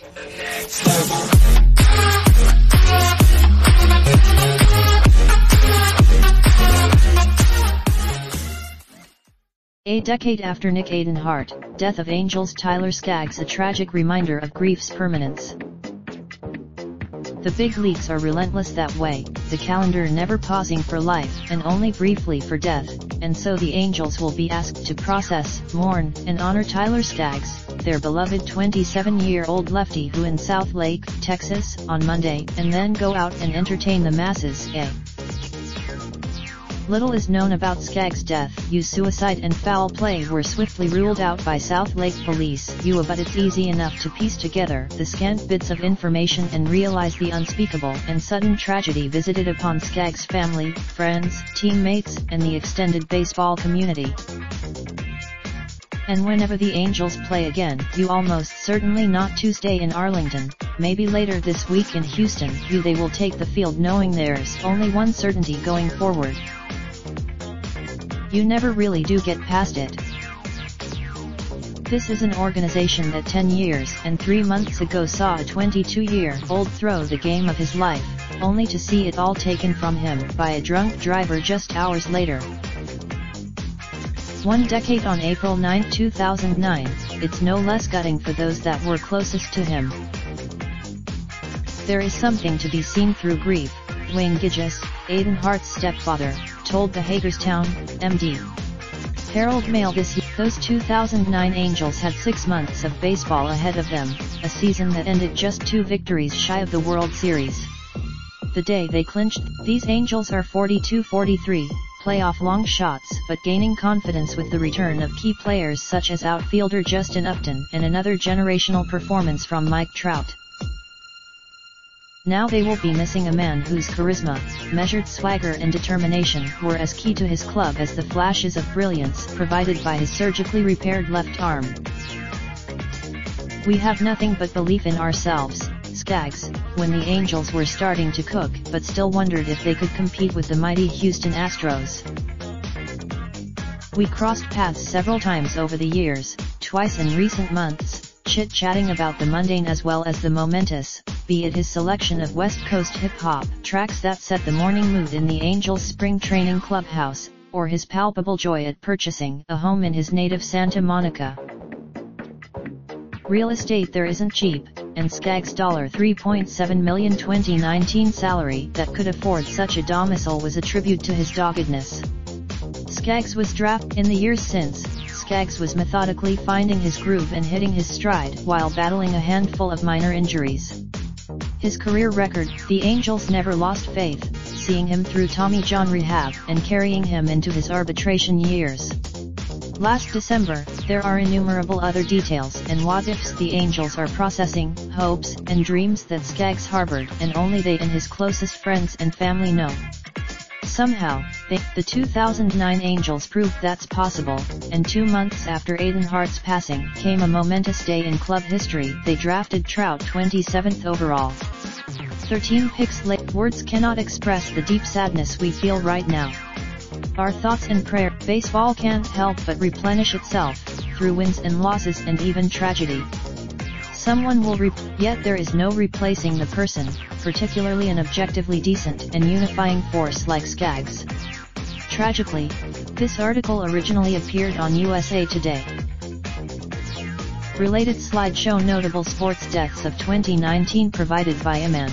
A decade after Nick Adenhart, death of Angels Tyler Skaggs, a tragic reminder of grief's permanence. The big leagues are relentless that way, the calendar never pausing for life and only briefly for death, and so the Angels will be asked to process, mourn, and honor Tyler Skaggs, their beloved 27-year-old lefty who in South Lake, Texas, on Monday, and then go out and entertain the masses. Little is known about Skaggs' death. Suicide and foul play were swiftly ruled out by South Lake police. But it's easy enough to piece together the scant bits of information and realize the unspeakable and sudden tragedy visited upon Skaggs' family, friends, teammates, and the extended baseball community. And whenever the Angels play again, almost certainly not Tuesday in Arlington, maybe later this week in Houston, they will take the field knowing there's only one certainty going forward. You never really do get past it. This is an organization that 10 years and 3 months ago saw a 22-year-old throw the game of his life, only to see it all taken from him by a drunk driver just hours later. 1 decade on April 9, 2009, it's no less gutting for those that were closest to him. There is something to be seen through grief, Dwayne Gidges, Adenhart's stepfather, told the Hagerstown, MD. Herald Mail this year. Those 2009 Angels had 6 months of baseball ahead of them, a season that ended just 2 victories shy of the World Series. The day they clinched, these Angels are 42-43, playoff long shots, but gaining confidence with the return of key players such as outfielder Justin Upton and another generational performance from Mike Trout. Now they will be missing a man whose charisma, measured swagger and determination were as key to his club as the flashes of brilliance provided by his surgically repaired left arm. We have nothing but belief in ourselves, Skaggs, when the Angels were starting to cook but still wondered if they could compete with the mighty Houston Astros. We crossed paths several times over the years, twice in recent months, chit-chatting about the mundane as well as the momentous, be it his selection of West Coast hip-hop tracks that set the morning mood in the Angels' spring training clubhouse, or his palpable joy at purchasing a home in his native Santa Monica. Real estate there isn't cheap, and Skaggs' $3.7 million 2019 salary that could afford such a domicile was a tribute to his doggedness. Skaggs was drafted in the years since. Skaggs was methodically finding his groove and hitting his stride while battling a handful of minor injuries. His career record, the Angels never lost faith, seeing him through Tommy John rehab and carrying him into his arbitration years. Last December, there are innumerable other details and what-ifs the Angels are processing, hopes and dreams that Skaggs harbored and only they and his closest friends and family know. Somehow, the 2009 Angels proved that's possible, and 2 months after Adenhart's passing came a momentous day in club history. They drafted Trout 27th overall. 13 picks late. Words cannot express the deep sadness we feel right now. Our thoughts and prayer. Baseball can't help but replenish itself, through wins and losses and even tragedy. Someone will yet there is no replacing the person, particularly an objectively decent and unifying force like Skaggs. Tragically, this article originally appeared on USA Today. Related slideshow: notable sports deaths of 2019 provided by Aman.